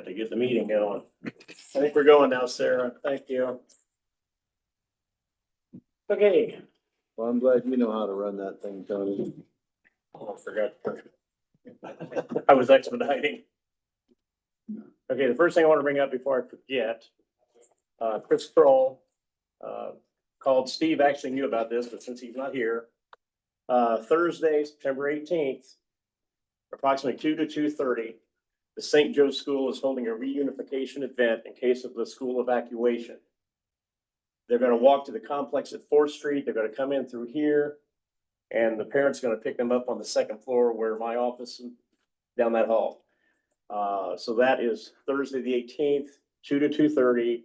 Had to get the meeting going. I think we're going now, Sarah. Thank you. Okay. Well, I'm glad you know how to run that thing, Tony. Oh, I forgot. I was expediting. Okay, the first thing I want to bring up before I forget, Chris Kroll, called. Steve actually knew about this, but since he's not here, Thursday, September 18th, approximately 2 to 2:30, the St. Joe School is holding a reunification event in case of the school evacuation. They're gonna walk to the complex at 4th Street. They're gonna come in through here. And the parents gonna pick them up on the second floor where my office and down that hall. So that is Thursday, the 18th, 2 to 2:30.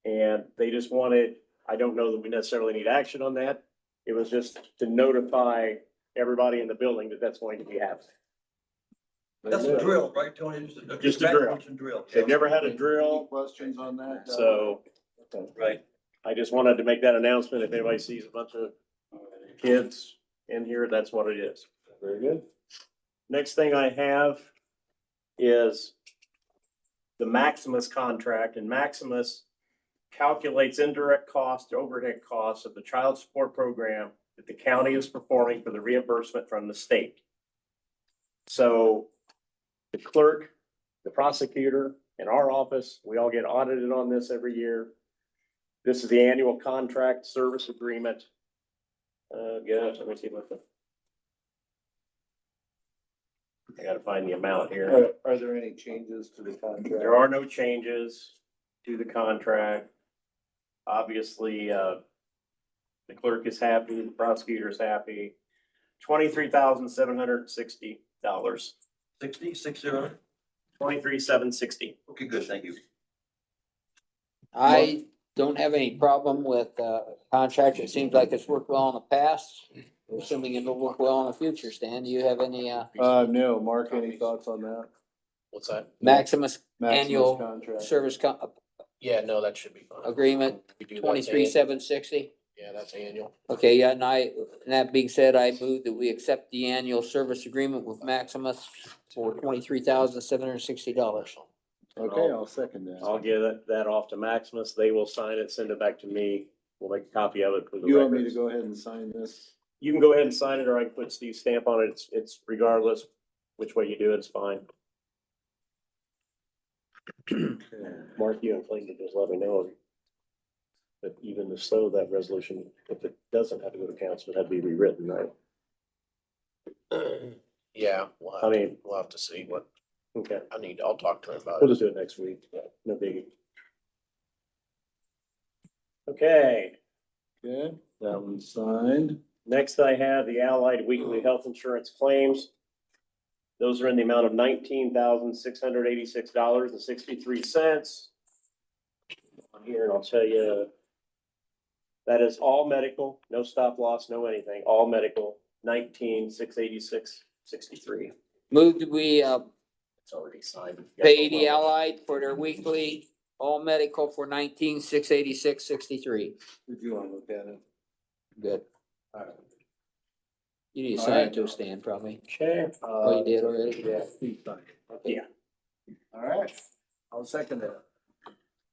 And they just wanted, I don't know that we necessarily need action on that. It was just to notify everybody in the building that that's going to be happening. That's a drill, right, Tony? Just a drill. Evacuation drill. They've never had a Any drill, questions on that? so Right. I just wanted to make that announcement. If anybody sees a bunch of kids in here, that's what it is. Very good. Next thing I have is the Maximus contract, and Maximus calculates indirect cost, overhead costs of the child support program that the county is performing for the reimbursement from the state. So the clerk, the prosecutor, and our office, we all get audited on this every year. This is the annual contract service agreement. Gosh, let me see what I gotta find the amount here. Are there any changes to the contract? There are no changes to the contract. Obviously, the clerk is happy, the prosecutor is happy. $23,760. 60. 23,760. Okay, good, thank you. I don't have any problem with contract. It seems like it's worked well in the past. We're assuming it'll work well in the future. Stan, do you have any No, Mark, any thoughts on that? What's that? Maximus Maximus annual contract. service Yeah, no, that should be fine. agreement, We do that 23,760? Yeah, that's annual. Okay, yeah, and that being said, I move that we accept the annual service agreement with Maximus for $23,760. Okay, I'll second I'll that. get that off to Maximus. They will sign it, send it back to me. We'll make a copy of it for the You want me to records. go ahead and sign this? You can go ahead and sign it, or I can put Steve's stamp on it. It's regardless which way you do it, it's fine. Mark, you and Clayton just let me know. But even if so, that resolution, if it doesn't have to go to council, it had to be rewritten, right? Yeah, I mean, we'll have to see what, okay, I'll talk to him about we'll it. just do it next week. No biggie. Okay, Okay, that one's signed. next I have the Allied Weekly Health Insurance claims. Those are in the amount of $19,686.63. On here, and I'll tell you, that is all medical, no stop loss, no anything, all medical, 19,686.63. Move that we It's already signed. pay the Allied for their weekly all medical for $19,686.63. Did you want to look at it? Good. Alright. You need to All sign right. it too, Stan, probably. Okay, Oh, you did already? Yeah, he signed it. yeah. All right, I'll second that.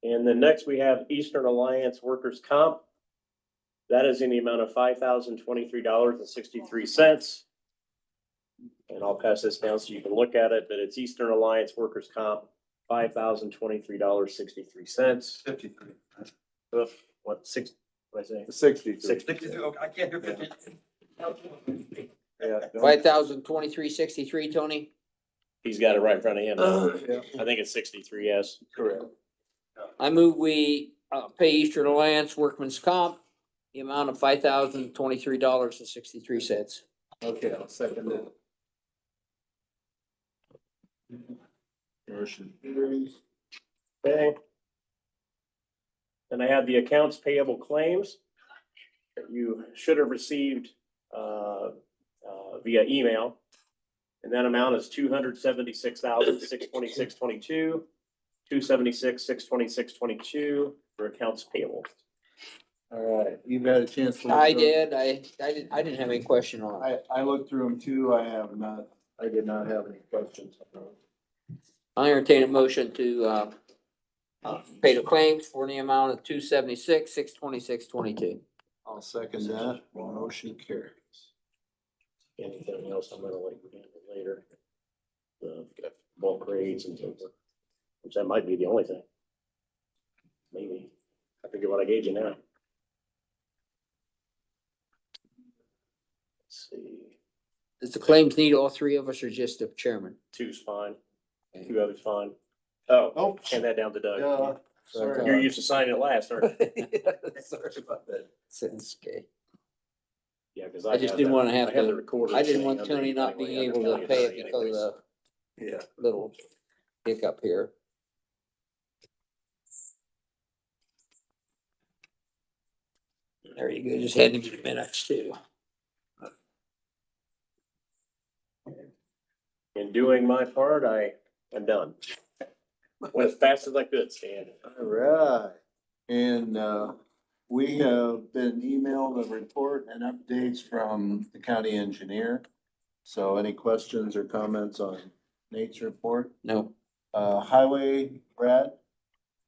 And then next we have Eastern Alliance Workers' Comp. That is in the amount of $5,023.63. And I'll pass this down so you can look at it, but it's Eastern Alliance Workers' Comp, $5,023.63. 53. What, six, what did I say? 63. 63, okay, I can't hear 50. Yeah. don't- 5,023.63, Tony? He's got it right in front of him. Yeah, I think it's 63, yes. correct. I move we pay Eastern Alliance Workman's Comp the amount of $5,023.63. Okay, I'll second it. Motion carries. Okay. Then I have the accounts payable claims that you should have received via email. And that amount is $276,626.22, $276,626.22 for accounts payable. All right, you've had a chance to. look I through- did, I didn't have any question on it. I looked through them too. I did not have any questions. I entertain a motion to, pay the claims for the amount of 276, 626.22. I'll second that. Motion carries. Anything else I'm gonna like handle later. The bulk rates and so forth. Which that might be the only thing. Maybe. I forget what I gave you now. Let's see, Does the claims need all three of us or just the chairman? two's fine, two others fine. Oh, Oh, hand that down to Doug. sorry. You're used to signing it last, aren't you? Sorry about that. Since, okay. Yeah, cause I just didn't wanna have I have the to- recorder. I didn't sitting want Tony underneath not anyway, being under able to county pay it attorney because of anyways. the Yeah. little hiccup here. There you go, just handing me the minutes too. In doing my part, I am done. Went as fast as I could, Stan. All right. And, we have been emailed a report and updates from the county engineer. So any questions or comments on Nate's report? No, Highway, Brad,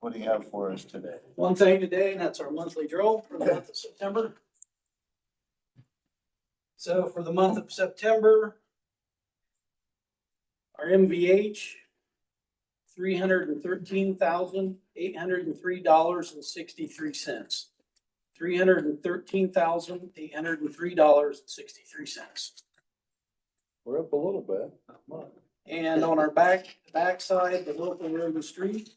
what do you have for us today? One thing today, and that's our monthly drill for the month of September. So for the month of September, our MVH, $313,803.63. $313,803.63. We're up a little bit. Not much. And on our backside, the local road and street,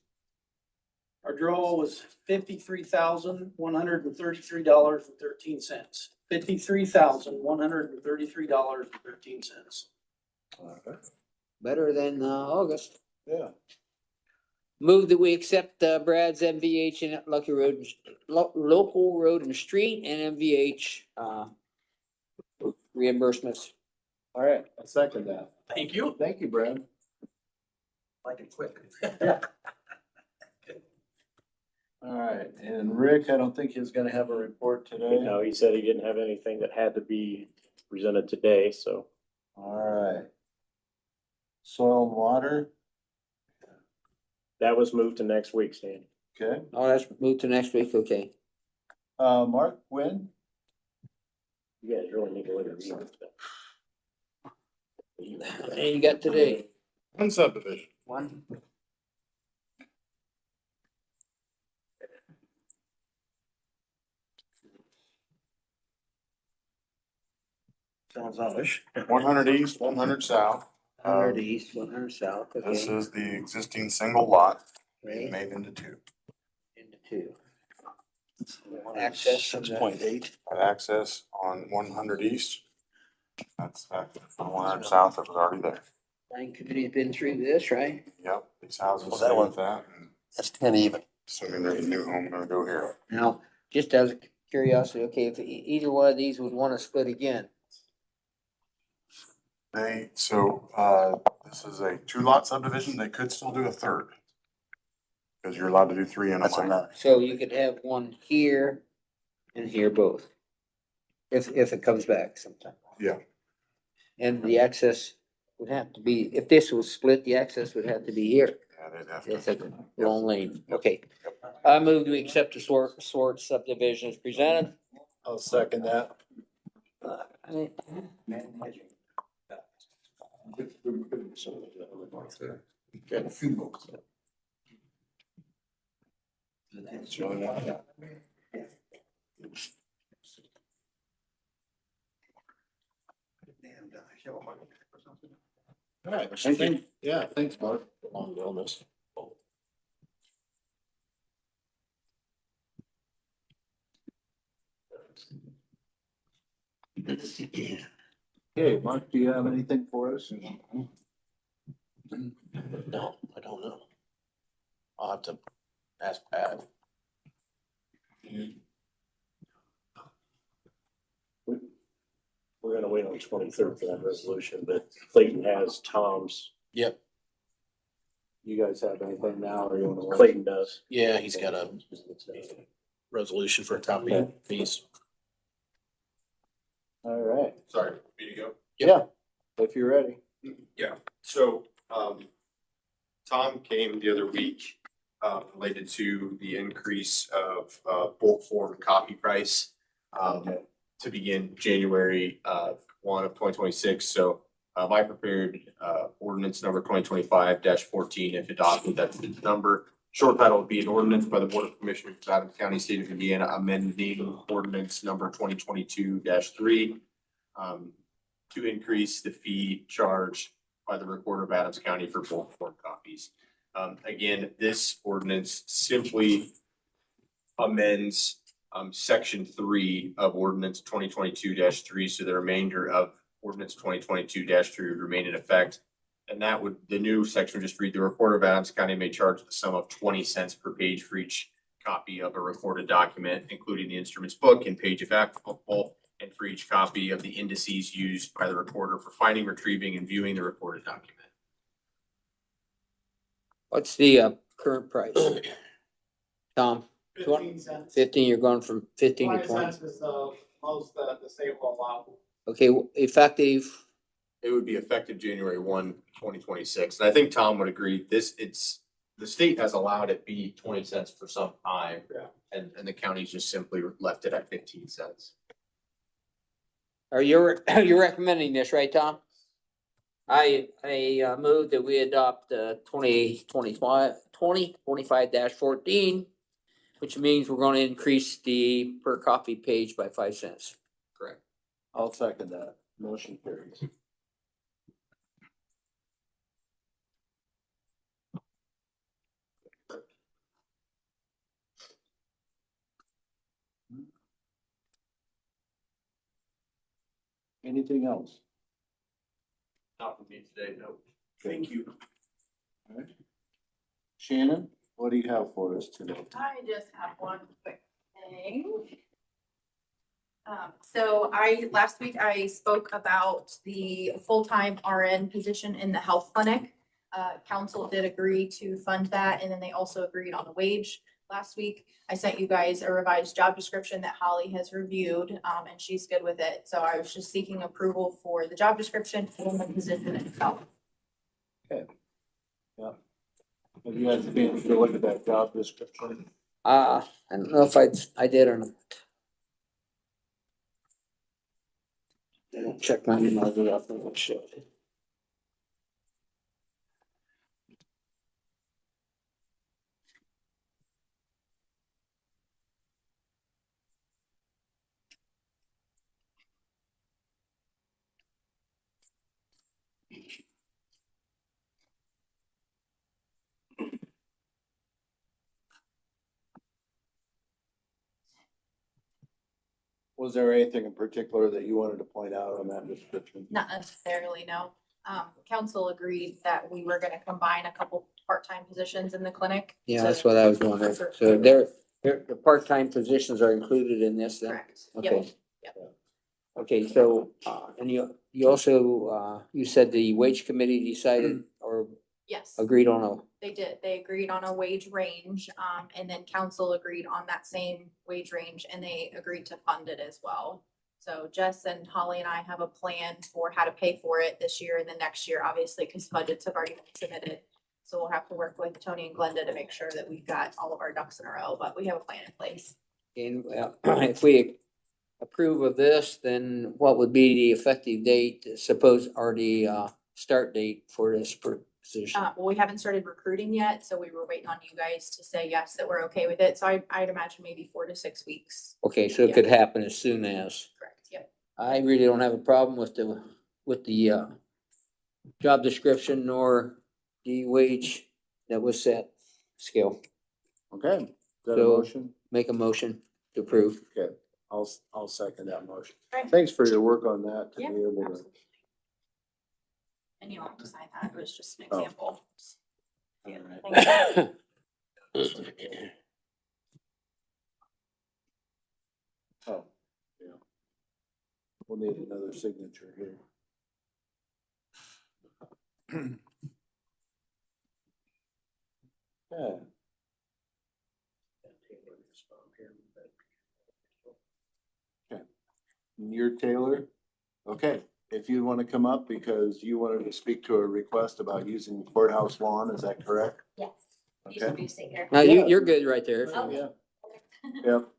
our draw was $53,133.13. $53,133.13. All right. better than, August. Yeah. Move that we accept, Brad's MVH in Lucky Road, local road and street and MVH, reimbursements. All right, I second that. Thank you. Thank you, Brad. Like it quick. All right, and Rick, I don't think he's gonna have a report today. No, he said he didn't have anything that had to be presented today, so. All right. Soil and water, That was moved to next week, Stan. okay. Oh, that's moved to next week, okay. Mark, when? You guys really need to look at these. And you got today. One subdivision. One. Sounds amish. 100 east, 100 south. 100 east, 100 south, This okay. is the existing single lot being Right, made into two. into two. Access from the- 6.8. Got access on 100 east. That's on 100 south that was already there. Planning committee's been through this, right? Yep, these houses Well, that stay one- with that. And That's 10 even. assuming there's a new home gonna go here. Now, just out of curiosity, okay, if either one of these would wanna split again, This is a 2-lot subdivision. They could still do a third. Because you're allowed to do 3 in a That's line. enough. so you could have one here and here both. If it comes back sometime. Yeah. And the access would have to be, if this was split, the access would have to be here. Yeah, they'd have It's to. a long lane, okay. I move to accept the Swart subdivision as presented. I'll second that. All right, Thank you. Yeah, thanks, Mark. On this. Okay, Mark, do you have anything for us? No, I don't know. I'll have to ask Pat. We're gonna wait on the 23rd for that resolution, but Clayton has Tom's. Yep. You guys have anything now or you wanna? wait? Clayton does. Yeah, he's got a resolution for a copy piece. All right, Sorry, me to go? yeah, if you're ready. Yeah, so, Tom came the other week, related to the increase of, bulk form copy price, to begin January, 1 of 2026. So, I prepared, ordinance number 2025-14, if adopted, that's the number. Short title would be an ordinance by the Board of Commissioners of Adams County, State of Indiana, amending ordinance number 2022-3, to increase the fee charged by the Recorder of Adams County for bulk form copies. Again, this ordinance simply amends section 3 of ordinance 2022-3, so the remainder of ordinance 2022-3 would remain in effect. And that would, the new section would just read, the Recorder of Adams County may charge the sum of 20 cents per page for each copy of a recorded document, including the instrument's book and page if applicable, and for each copy of the indices used by the recorder for finding, retrieving, and viewing the recorded document. What's the current price? Tom, 15 cents. 15, you're going from 15 to 20 20. cents is the most the state will allow. Okay, effective, It would be effective January 1, 2026. And I think Tom would agree, the state has allowed it be 20 cents for some time. Yeah. And the county's just simply left it at 15 cents. are you, you're recommending this, right, Tom? I move that we adopt 2025-14, which means we're gonna increase the per copy page by 5 cents. Correct. I'll second that. Motion carries. Anything else? Not for me today, no. Thank you. All right. Shannon, what do you have for us today? I just have one quick thing. Last week I spoke about the full-time RN position in the health clinic. Council did agree to fund that, and then they also agreed on the wage last week. I sent you guys a revised job description that Holly has reviewed, and she's good with it. So I was just seeking approval for the job description and the position itself. Have you had a chance to look at that job description? I don't know if I did or not. I don't check my email very often, but shit. Was there anything in particular that you wanted to point out on that description? Not necessarily, no. Council agreed that we were gonna combine a couple part-time positions in the clinic. Yeah, to- that's what I was wondering. So the part-time positions are included in this then? Correct. Yep. Okay. Okay, so, and you also, you said the wage committee decided or Yes. agreed on a, They did. They agreed on a wage range, and then council agreed on that same wage range and they agreed to fund it as well. So Jess and Holly and I have a plan for how to pay for it this year and the next year, obviously, because budgets have already been submitted. So we'll have to work with Tony and Glenda to make sure that we've got all of our ducks in a row, but we have a plan in place. and if we approve of this, then what would be the effective date, suppose, or the start date for this position? Well, we haven't started recruiting yet, so we were waiting on you guys to say yes, that we're okay with it. So I'd imagine maybe 4 to 6 weeks. Okay, so it could happen as soon as. Correct, yep. I really don't have a problem with the job description nor the wage that was set scale. Okay, is that a So- motion? Make a motion to approve. Okay, I'll second that motion. Right. Thanks for your work on that to Yeah, be able to. absolutely. And you don't have to sign that. It was just an Oh. example. Yeah, Alright. thank you. Oh, yeah. We'll need another signature here. Okay. Okay. And you're Taylor? Okay, if you want to come up because you wanted to speak to a request about using the courthouse lawn, is that correct? Yes. You Okay. should be stay here. Now, Yeah. you're good right there. Oh. Yeah. Yep.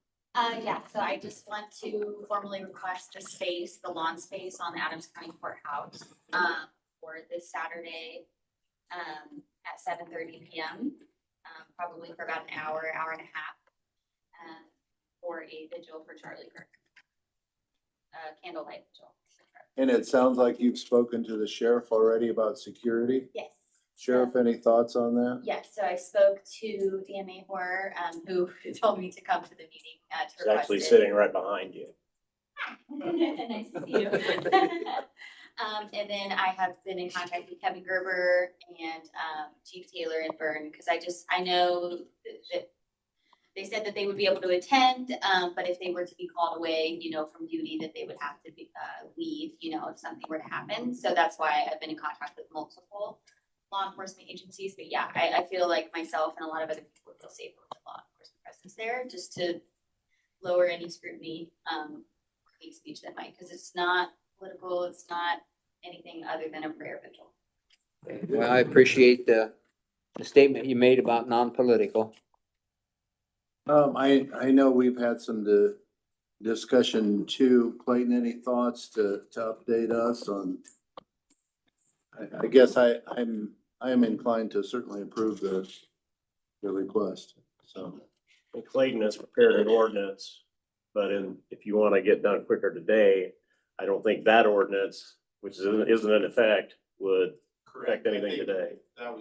Yeah, so I just want to formally request the space, the lawn space on the Adams County Courthouse, for this Saturday, at 7:30 PM. Probably for about an hour, hour and a half, for a vigil for Charlie Kirk. Candlelight vigil. And it sounds like you've spoken to the sheriff already about security. Yes. Sheriff, any thoughts on that? Yes, so I spoke to DMA Horror, who told me to come to the meeting, to It's request actually it. sitting right behind you. Nice to see you. And then I have been in contact with Kevin Gerber and, Chief Taylor and Byrne, because I know that they said that they would be able to attend, but if they were to be called away, from duty, that they would have to leave, if something were to happen. So that's why I've been in contact with multiple law enforcement agencies. But yeah, I feel like myself and a lot of other people feel safer with the law enforcement presence there, just to lower any scrutiny, hate speech that might, because it's not political, it's not anything other than a prayer vigil. Well, I appreciate the statement you made about non-political. I know we've had some discussion too. Clayton, any thoughts to update us on? I guess I am inclined to certainly approve the request, so. And Clayton has prepared an ordinance, but if you want to get done quicker today, I don't think that ordinance, which isn't in effect, would affect I anything think today.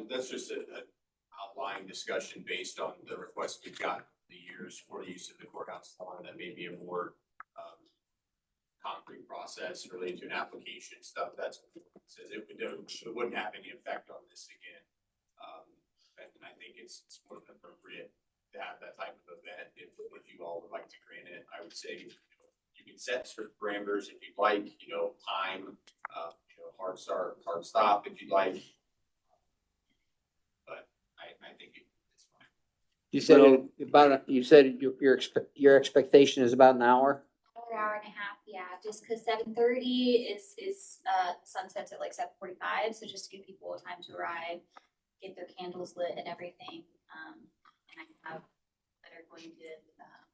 That's just an outlying discussion based on the request we've got the years for the use of the courthouse lawn. That may be a more, concrete process related to an application stuff. That's what it says. It wouldn't have any effect on this again. And I think it's more than appropriate to have that type of event. If you all would like to grant it, I would say, you can set certain parameters if you'd like, time, hard start, hard stop if you'd like. But I think it's fine. You said you said your expectation is about an hour? Hour and a half, yeah, just because 7:30 is sunsets at like 7:45, so just to give people time to arrive, get their candles lit and everything. And I have that are going to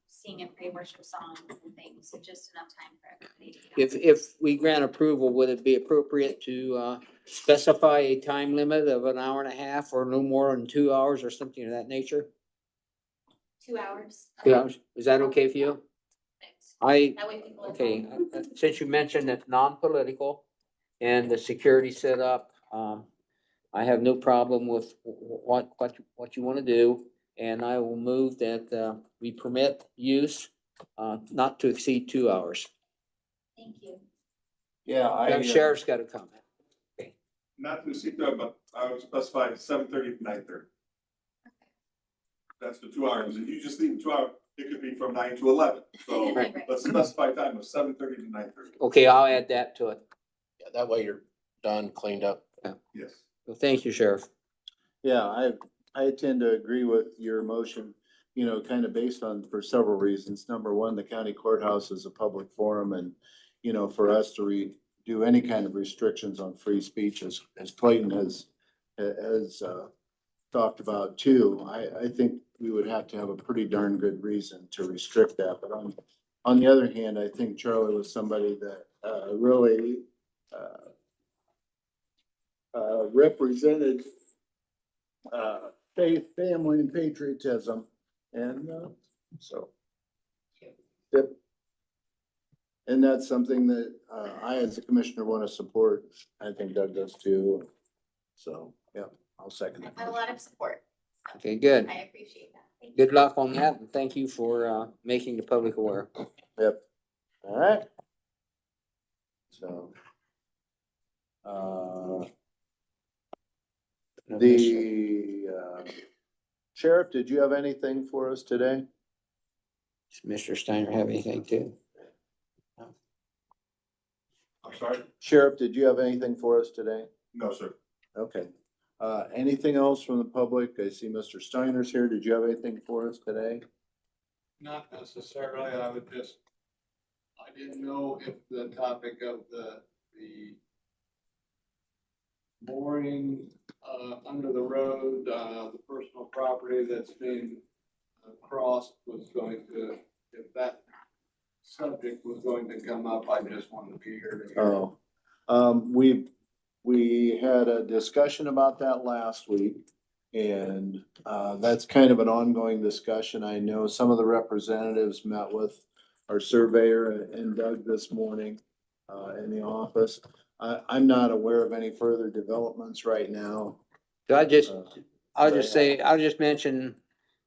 sing and pray worship songs and things, so just enough time for everybody to get out. If we grant approval, would it be appropriate to specify a time limit of an hour and a half or no more than 2 hours or something of that nature? 2 hours. 2 hours, is that okay for you? Thanks. I, That way people are okay, home. since you mentioned that non-political and the security set up, I have no problem with what you want to do. And I will move that we permit use not to exceed 2 hours. Thank you. Yeah, The sheriff's got a comment. Not to see, but I would specify 7:30 to 9:30. That's the 2 hours. If you just leave 2 hours, it could be from 9 to 11. So Right. let's specify time of 7:30 to 9:30. Okay, I'll add that to it. Yeah, that way you're done, cleaned up. Yes. Well, thank you, Sheriff. Yeah, I tend to agree with your motion, kind of based on, for several reasons. Number one, the county courthouse is a public forum and, for us to do any kind of restrictions on free speech as Clayton has talked about too, I think we would have to have a pretty darn good reason to restrict that. But on the other hand, I think Charlie was somebody that really represented faith, family, and patriotism, and so. Yep. And that's something that I, as a commissioner, want to support. I think Doug does too. So, yeah, I'll second I've that. had a lot of support. Okay, good. I appreciate that. Thank you. Good luck on that, and thank you for making the public aware. Yep. All right. So. The sheriff, did you have anything for us today? Does Mr. Steiner have anything too? I'm sorry? Sheriff, did you have anything for us today? No, sir. Okay. Anything else from the public? I see Mr. Steiner's here. Did you have anything for us today? Not necessarily, I didn't know if the topic of the the boring, under the road, the personal property that's being crossed was going to, if that subject was going to come up, I just wanted to be here to hear. We had a discussion about that last week. And that's kind of an ongoing discussion. I know some of the representatives met with our surveyor and Doug this morning in the office. I'm not aware of any further developments right now. So I'll just Right. say, I'll just mention,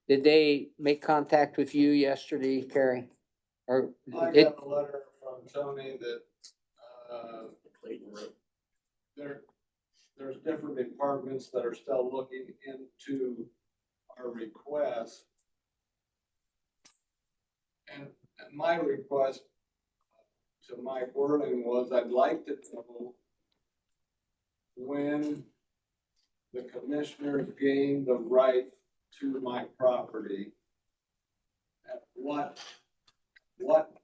did they make contact with you yesterday, Carrie? Or I it, got a letter from Tony that, there's different departments that are still looking into our request. And my request to Mike Whirling was, I'd like to know when the commissioners gained the right to my property. At what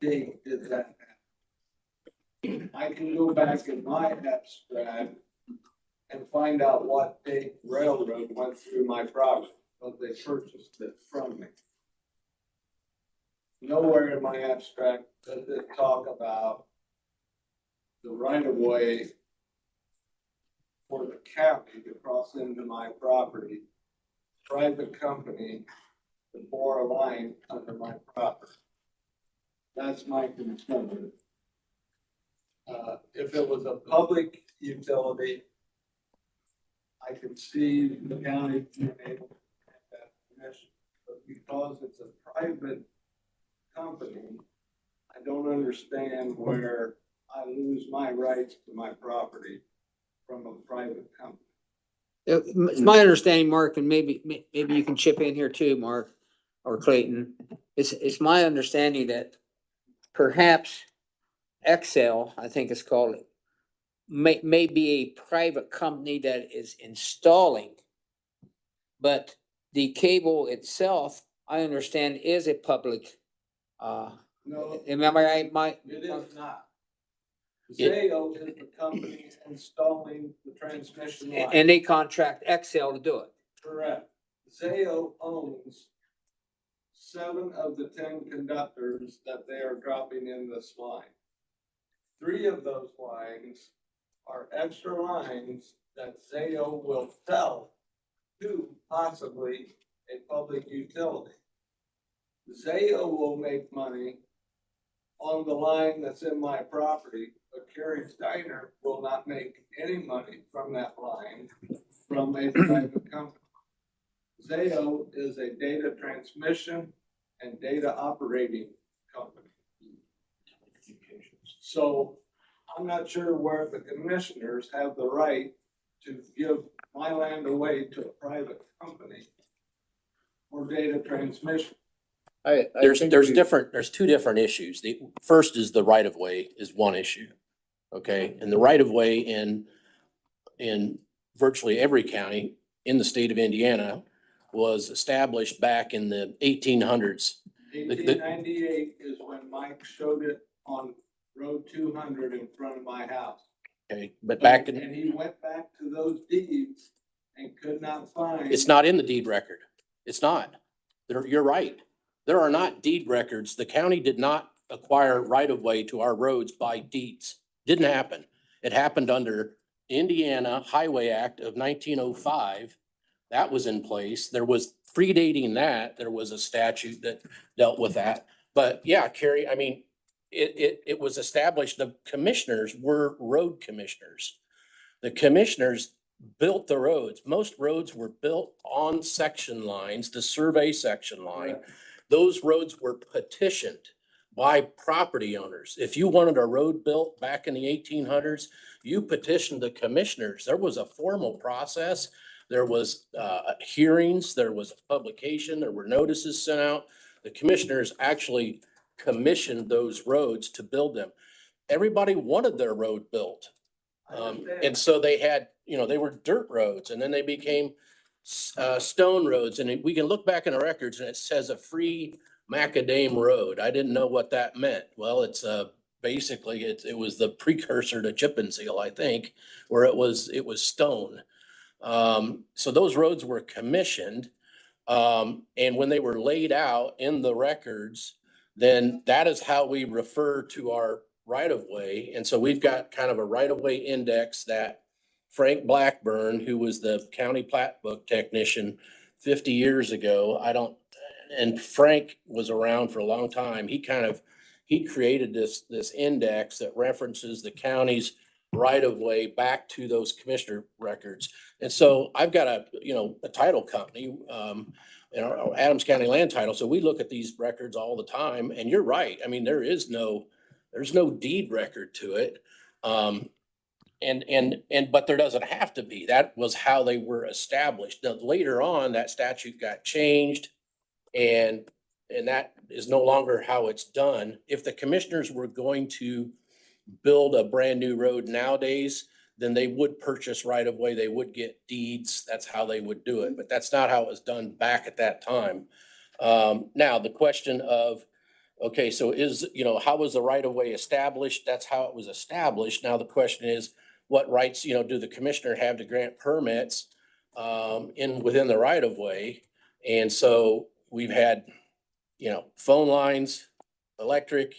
date did that happen? I can go back in my abstract and find out what date railroad went through my property, but they purchased it from me. Nowhere in my abstract does it talk about the right of way for the county to cross into my property, private company to bore a line under my property. That's my concern. If it was a public utility, I could see the county being able to get that permission, but because it's a private company, I don't understand where I lose my rights to my property from a private company. it's my understanding, Mark, and maybe you can chip in here too, Mark or Clayton. It's my understanding that perhaps Excel, I think it's called, may be a private company that is installing. But the cable itself, I understand, is a public, No, am I right, Mike? it is not. Zayo is the company installing the transmission line. And they contract Excel to do it. Correct. Zayo owns 7 of the 10 conductors that they are dropping in this line. 3 of those lines are extra lines that Zayo will sell to possibly a public utility. Zayo will make money on the line that's in my property, but Kerry Steiner will not make any money from that line from a private company. Zayo is a data transmission and data operating company. So I'm not sure where the commissioners have the right to give my land away to a private company for data transmission. There's two different issues. The first is the right of way is one issue. Okay, and the right of way in virtually every county in the state of Indiana was established back in the 1800s. 1898 is when Mike showed it on Road 200 in front of my house. Okay, but back in, And he went back to those deeds and could not find. it's not in the deed record. It's not. You're right. There are not deed records. The county did not acquire right of way to our roads by deeds. Didn't happen. It happened under Indiana Highway Act of 1905. That was in place. There was predating that, there was a statute that dealt with that. But yeah, Carrie, I mean, it was established, the commissioners were road commissioners. The commissioners built the roads. Most roads were built on section lines, the survey section line. Those roads were petitioned by property owners. If you wanted a road built back in the 1800s, you petitioned the commissioners. There was a formal process. There was hearings, there was a publication, there were notices sent out. The commissioners actually commissioned those roads to build them. Everybody wanted their road built. And so they had, they were dirt roads and then they became stone roads. And we can look back in the records and it says a free macadam road. I didn't know what that meant. Well, it's a basically, it was the precursor to chip and seal, I think, where it was stone. So those roads were commissioned. And when they were laid out in the records, then that is how we refer to our right of way. And so we've got kind of a right of way index that Frank Blackburn, who was the county plat book technician 50 years ago, and Frank was around for a long time. He created this index that references the county's right of way back to those commissioner records. And so I've got a title company, in our Adams County Land Title. So we look at these records all the time, and you're right. I mean, there's no deed record to it. But there doesn't have to be. That was how they were established. Now, later on, that statute got changed, and that is no longer how it's done. If the commissioners were going to build a brand new road nowadays, then they would purchase right of way, they would get deeds, that's how they would do it, but that's not how it was done back at that time. Now, the question of, okay, so how was the right of way established? That's how it was established. Now, the question is, what rights, do the commissioner have to grant permits within the right of way? And so we've had, phone lines, electric,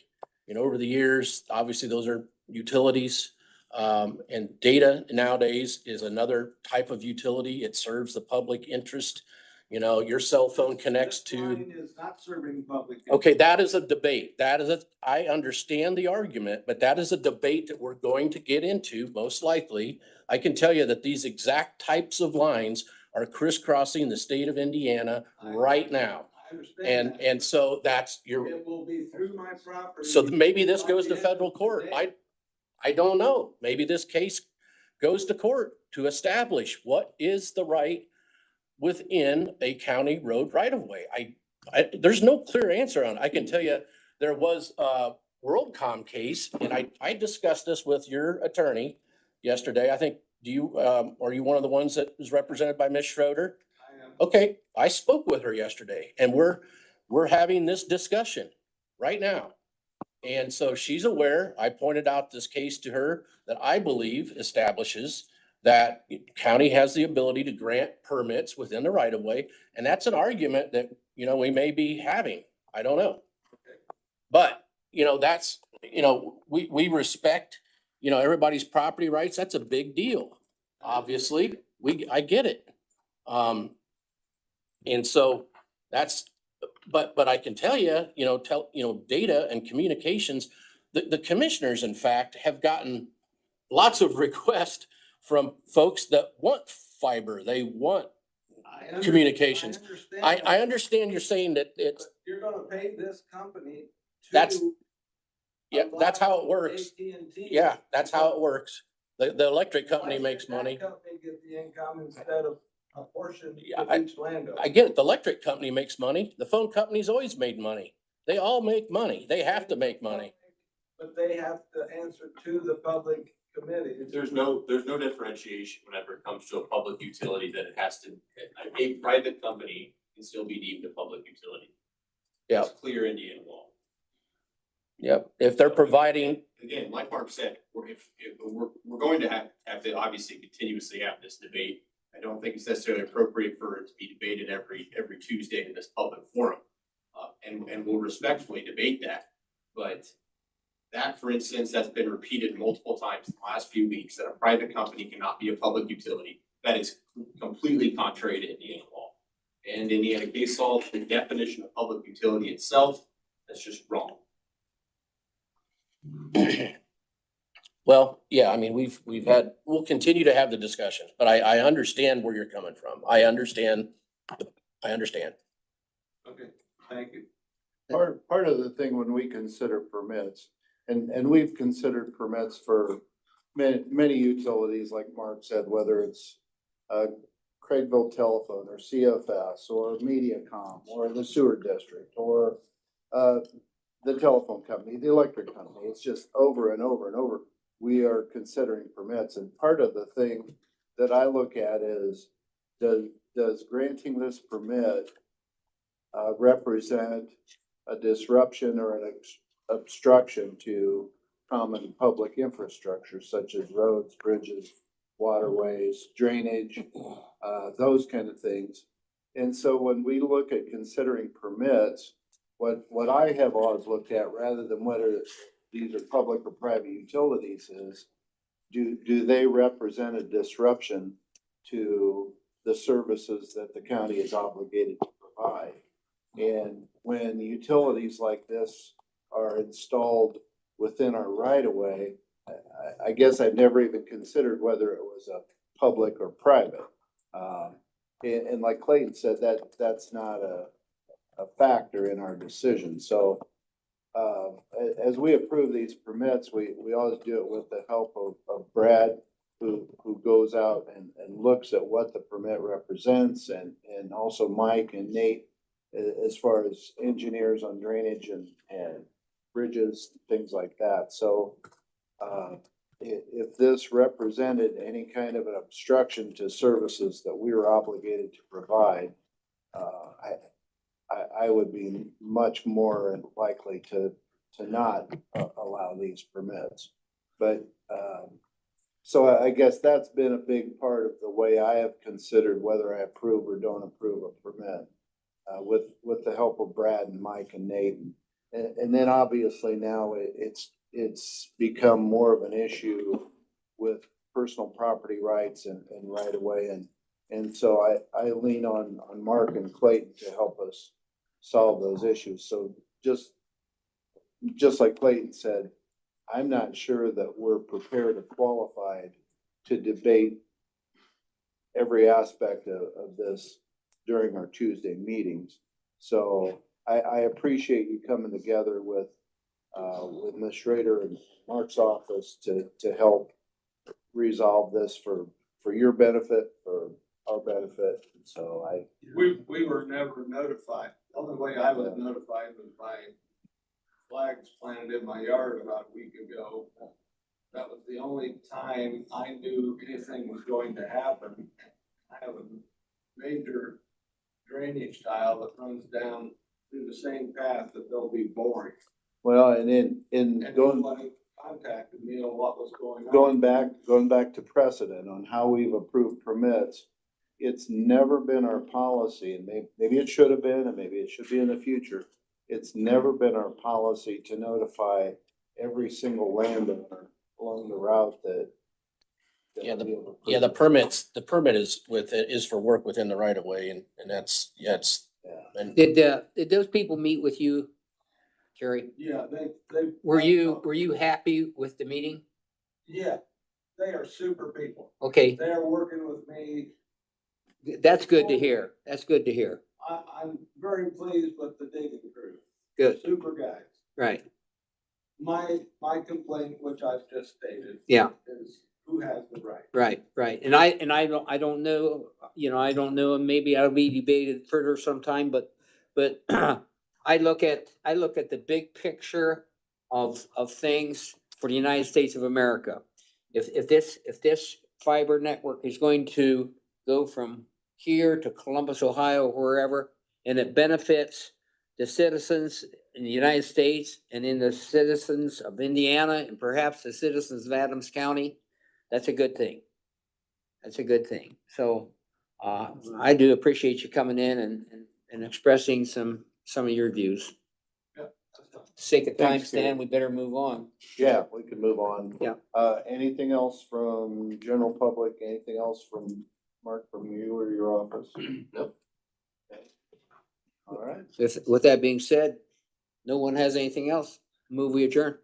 over the years, obviously those are utilities. And data nowadays is another type of utility. It serves the public interest. Your cell phone connects This to. line is not serving public. Okay, that is a debate. I understand the argument, but that is a debate that we're going to get into, most likely. I can tell you that these exact types of lines are crisscrossing the state of Indiana right now. I understand that. And so It will be through my property. so maybe this by goes the to end of federal court. today. I don't know. Maybe this case goes to court to establish what is the right within a county road right of way. There's no clear answer on it. I can tell you there was a WorldCom case, and I discussed this with your attorney yesterday. I think, are you one of the ones that is represented by Ms. Schroeder? I am. Okay, I spoke with her yesterday, and we're having this discussion right now. And so she's aware. I pointed out this case to her that I believe establishes that county has the ability to grant permits within the right of way. And that's an argument that, we may be having. I don't know. But, that's, we respect, everybody's property rights. That's a big deal. Obviously, I get it. And so but I can tell you, data and communications, the commissioners, in fact, have gotten lots of requests from folks that want fiber. They want communications. I understand you're saying that it's. But you're gonna pay this company to. That's how it works. AT&T. Yeah, that's how it works. The electric company Why makes should that money. company get the income instead of a portion Yeah, of each landowner? I get it. The electric company makes money. The phone company's always made money. They all make money. They have to make money. But they have to answer to the public committee. There's no differentiation whenever it comes to a public utility that it has to, a private company can still be deemed a public utility. Yeah. It's clear Indiana law. Yep. If they're providing, Again, like Mark said, we're going to have to obviously continuously have this debate. I don't think it's necessarily appropriate for it to be debated every Tuesday in this public forum. And we'll respectfully debate that. But that, for instance, that's been repeated multiple times in the last few weeks, that a private company cannot be a public utility. That is completely contrary to Indiana law. And Indiana case law, the definition of public utility itself, that's just wrong. well, yeah, I mean, we'll continue to have the discussion, but I understand where you're coming from. I understand. Okay, thank you. Part of the thing when we consider permits, and we've considered permits for many utilities, like Mark said, whether it's Craigville Telephone or CFS or MediaCom or the sewer district or the telephone company, the electric company. It's just over and over and over. We are considering permits, and part of the thing that I look at is, does granting this permit represent a disruption or an obstruction to common public infrastructure such as roads, bridges, waterways, drainage, those kind of things. And so when we look at considering permits, what I have always looked at, rather than whether these are public or private utilities, is do they represent a disruption to the services that the county is obligated to provide? And when utilities like this are installed within our right of way, I guess I've never even considered whether it was a public or private. And like Clayton said, that's not a factor in our decision. So as we approve these permits, we always do it with the help of Brad, who goes out and looks at what the permit represents, and also Mike and Nate as far as engineers on drainage and bridges, things like that. So if this represented any kind of an obstruction to services that we were obligated to provide, I would be much more likely to not allow these permits. But so I guess that's been a big part of the way I have considered whether I approve or don't approve a permit, with the help of Brad and Mike and Nate. And then obviously now it's become more of an issue with personal property rights and right of way. And so I lean on Mark and Clayton to help us solve those issues. So just like Clayton said, I'm not sure that we're prepared or qualified to debate every aspect of this during our Tuesday meetings. So I appreciate you coming together with Ms. Schrader and Mark's office to help resolve this for your benefit, for our benefit. So We were never notified. The only way I was notified was by flags planted in my yard about a week ago. That was the only time I knew anything was going to happen. I have a major drainage tile that runs down through the same path that they'll be boring. well, and And nobody contacted me on what was going on. going back to precedent on how we've approved permits, it's never been our policy, and maybe it should have been, and maybe it should be in the future. It's never been our policy to notify every single landowner along the route that. Yeah, we have approved. Yeah, the permit is for work within the right of way, and that's, and Did those people meet with you, Jerry? Yeah, they. Were you happy with the meeting? Yeah, they are super people. Okay, They are working with me. that's good to hear. That's good to hear. I'm very pleased with the digging crew. Good, Super guys. right. My complaint, which I've just stated. Yeah. Is who has the right? Right. And I don't know, I don't know, and maybe I'll be debated further sometime, but I look at the big picture of things for the United States of America. If this fiber network is going to go from here to Columbus, Ohio, wherever, and it benefits the citizens in the United States and in the citizens of Indiana and perhaps the citizens of Adams County, that's a good thing. That's a good thing. So I do appreciate you coming in and expressing some of your views. Yeah, that's fine. Sake of time, Thanks, Gary. Stan, we better move on. Yeah, we can move on. Yeah. Anything else from general public? Anything else from Mark, from you or your office? Nope. Okay. All right. With that being said, no one has anything else. Move we adjourn.